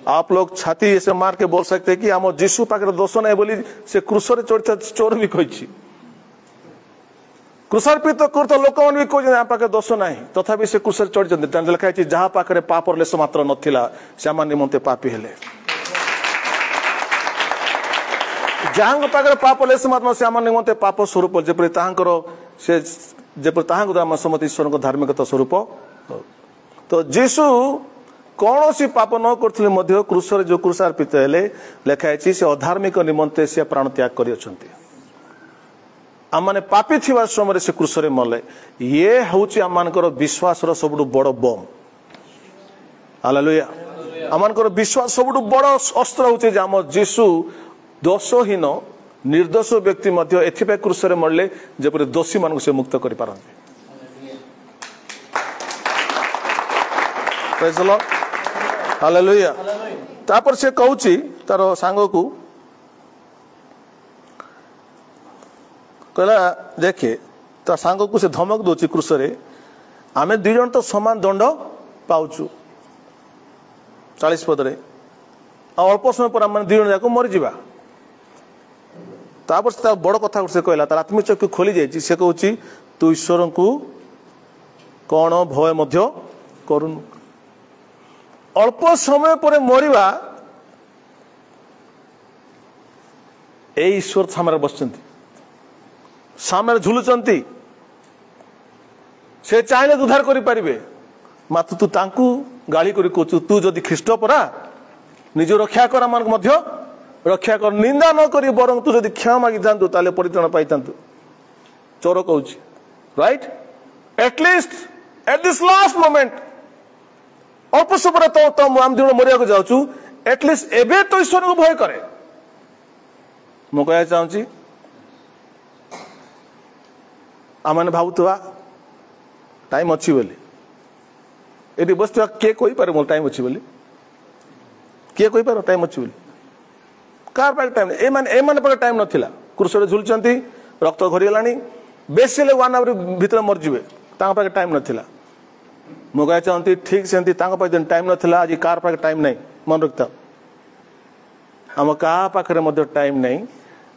आप लोग छाती ऐसे मार के बोल सकते हैं कि आम जीशु पाखे दोष नहीं बोली से क्रूसरे चढ़ता चोर भी कही क्रूसार्पित करता लोक मैंने भी कहते आम पाखे दोष ना तथापि से क्रूसरे चढ़ी लिखाई जहाँ पाखे पाप लेस मात्र नाला से निमंते पापी हेले जहाँ पाखे पाप लेस मात्र से निमंते पाप स्वरूप जपरी से जपरी समस्त ईश्वर धार्मिकता स्वरूप तो जीशु कौन सी पाप न कर क्रूसरे जो क्रूसार्पित हेले लिखाई से अधार्मिक निमंते से प्राण त्याग कर आम मैंने पापी थिबा समय से क्रूसरे मले ये हूँ आम विश्वास सब बड़ बम हालेलुया आम विश्वास सब बड़ अस्त्र हूँ आम जीशु दोषहीन निर्दोष व्यक्ति एथि क्रूसरे मरले जपरी दोषी मान से मुक्त कर पारंती प्रेज द लॉर्ड हालेलुया तापर से कहूची तार सांग को कहला देखे ता सांग को से धमक दौची क्रूसरे आमे दुई जन तो समान दंड पाउचु 40 पदरे अल्प समय पर आम दुई जन जाक मरीजा तापर से बड़ कथा से कहला तार आत्मिक चक्षु खोली जाइए से कहूँ तू ईश्वर को कौन भय मध्य करूनु अल्प समय पर मरिबा ए ईश्वर सामने बसचंती सामने झुलुचंती से चाहे उद्धार करि परिबे मात्र तू तांकू गाली करी कहू तू जदि ख्रीष्ट परा निज रक्षा कर मान मध्य रक्षा कर निंदा न करी बरं तू जदि क्षमा मागी थांतु ताले परित्राण पाई थांतु चोर कहूची right at least at this last moment अल्प समय तो आम जो मरिया जाऊँ एटलिस्ट एबे तो ईश्वर को भय करे मु कह चाहूँगी आम मैंने भावुवा टाइम अच्छी बोली ये बस किए कही पारे मोर टाइम अच्छी बोली किए कही पार टाइम अच्छी बोली कार पाखे टाइम ए माने टाइम नाला क्रूसरे झुलुचंती रक्त घरीगला बेसी 1 आवर भितर मरजिबे पाखे टाइम नाला मु कह चाहती ठीक से टाइम नाला आज कार पाखे टाइम नहीं मन रखता आम क्या पाखे टाइम नहीं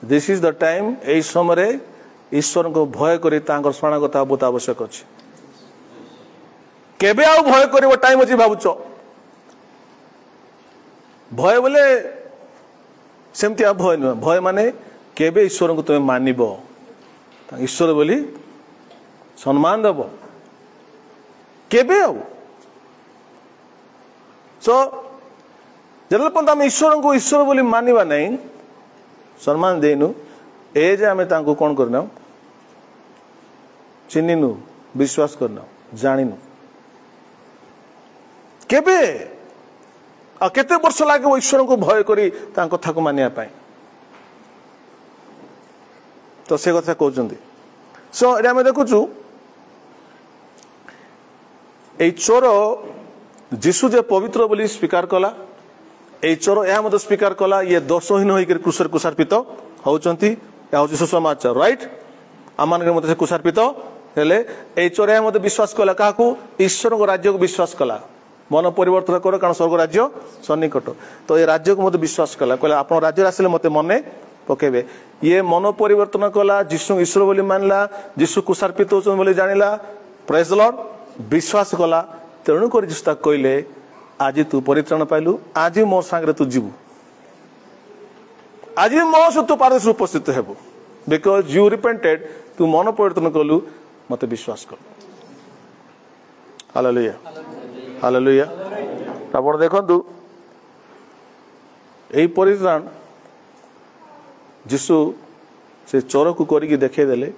दिस इज द टाइम यही समय ईश्वर को भय कर शरणागत बहुत आवश्यक अच्छे केबे आउ भय कर टाइम अच्छी भावुच भय बोले सेमती भय नुह भय माने केबे ईश्वर को तुम्हें मानब ईश्वर बोली सम्मान देव केबे आउ सो जल पर्यंत आम ईश्वर को ईश्वर बोली मानवा नहीं सम्मान देनु ए जे आम कौन करना चिन्हनु विश्वास करना जानिनु केबे आ केते वर्ष लगे ईश्वर को भय करी कथा को मानिया पाए तो से कथा कहते सो ये आम देखुचु ए चोर जीशु जे पवित्र बोली स्वीकार कला ए चोर यह स्वीकार कला ये दोषहीन होकर क्रूसरे क्रूसार्पित होती सुसमाचार राइट आम से क्रूसार्पित हेले ए चोर यह विश्वास कला क्या ईश्वर को राज्य को विश्वास कला मन परिवर्तन कर कारण स्वर्ग राज्य सन्निकट तो ये राज्य को मत विश्वास कला कहला आप राज्य आसिले मत मन पकेबे ये मन परिवर्तन कला जीशु ईश्वर बोली मानला जीशु क्रूसार्पित होती जानिला प्रेज द लॉर्ड विश्वास कला तेणुक जीशु कहले आज तू परित्राण पाइलु आज मो सांगे तू जीवु आज मो सहित तू पारदर्शी उपस्थित हेबु बिकॉज यू रिपेंटेड तू मन परिवर्तन कलु मत विश्वास कर हालेलुया हालेलुया आपण देखंतु एई परित्राण जीशु से चोर को करके देखे देले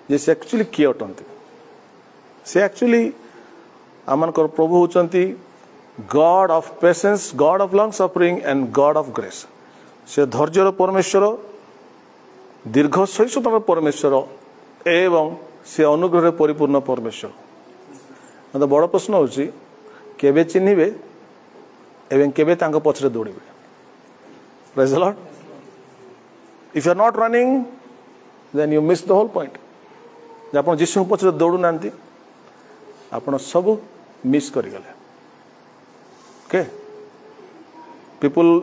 जे से एक्चुअली किए अटंती से एक्चुअली आमनकर प्रभु होचंती God of patience, God of long suffering and God of grace. से धैर्यर परमेश्वर, दीर्घ सहिष्णुतार परमेश्वर एवं से अनुग्रह परिपूर्ण परमेश्वर। मतलब बड़ प्रश्न होची केबे चिन्हिबे एवं केबे तांको पछरे दौड़िबे। Praise the lord. If you are not running then you miss the whole point. जे आपण जीसु पछरे दौड़ू नांती आपण सब मिस करि गले। Okay people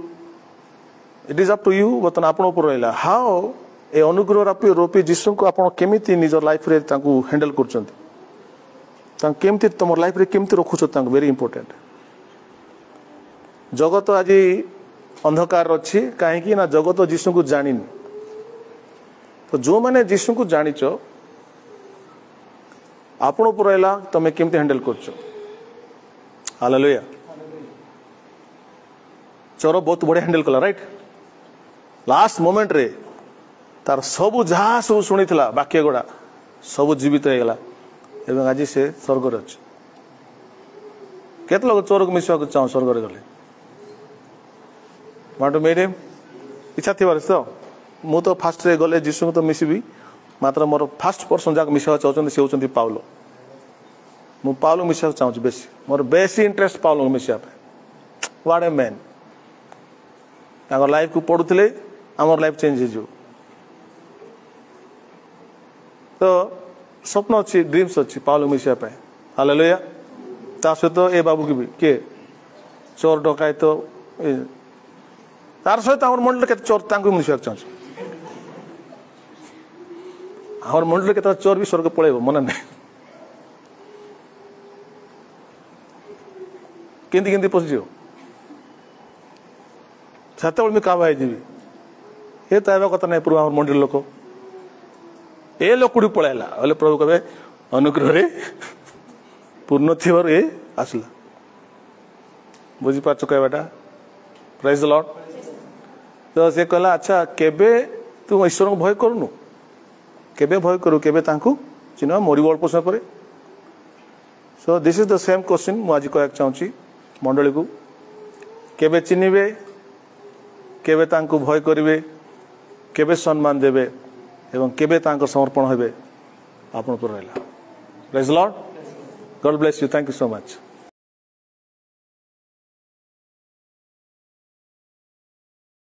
it is up to you. बर्तन आपण ऊपर रहला हाउ ए अनुग्रह रूपी जीसु को आपण केमिति निजर लाइफ रे तांको हैंडल करछंती, तांको केमिति तमर लाइफ रे केमिति रखुछ, तांको वेरी इंपोर्टेंट। जगत आज अंधकार अच्छी कहीं ना जगत जीसु को जानी। तो जो मैंने जीसु को जानिच आपण ऊपर रहला तमे केमिति हैंडल करछ। हालेलुया। चोर बहुत बढ़िया हैंडल कला राइट। लास्ट मोमेंट रे तार सबू जहाँ सब शुणी वाक्य गुड़ा सब जीवित हो गला एवं आज से स्वर्ग रे अछि। केते लोग चोर को मिसवा चाह स्वर्ग रे गले वांट मेरे इच्छा थी तो मु तो फास्ट रे गले जीसु तो मिसबी मात्र मोर फास्ट पर्सन जाक मिसवा चाहते से होचंती पाउलो। मु पाउलो मिसवा चाहूँ बेसी मोर बेसी इंटरेस्ट पाउलो मिसवा पे। What a man. तांगर लाइफ को पढ़ुले आमर लाइफ चेंज हो। तो स्वप्न अच्छी ड्रीम्स अच्छी पाउलो मिसवा पे। हालेलुया। ता सहित ए बाबू की भी किए चोर डकायत तो तार सहित आम मंडल के चोर मिसवा चाहूँ। आम मंडल के चोर भी स्वर्ग पलैब मन ना केंती पशिज से मुझे काबा जी ये तो आवा कथा नहीं पूर्व आम मंडल लोक ए लोकड़ी पलैला बोले प्रभु कहे अनुग्रह पूर्ण थी ये आसला। बुझीपार कहवाटा। Praise the lord. तो से कहला अच्छा केबे तू ईश्वर को भय करूनु, केबे भय करू, केबे तांकू चिन्ह मरिब अल्प समय पर। So this is the same question मु आज कहक चाहूँगी मंडली को। केबे चिन्हिबे, केबे तांकू भय करिवे, केबे सम्मान देबे एवं केबे तांको समर्पण हेबे आपण पर रहला। Praise the Lord. God bless you. Thank you so much.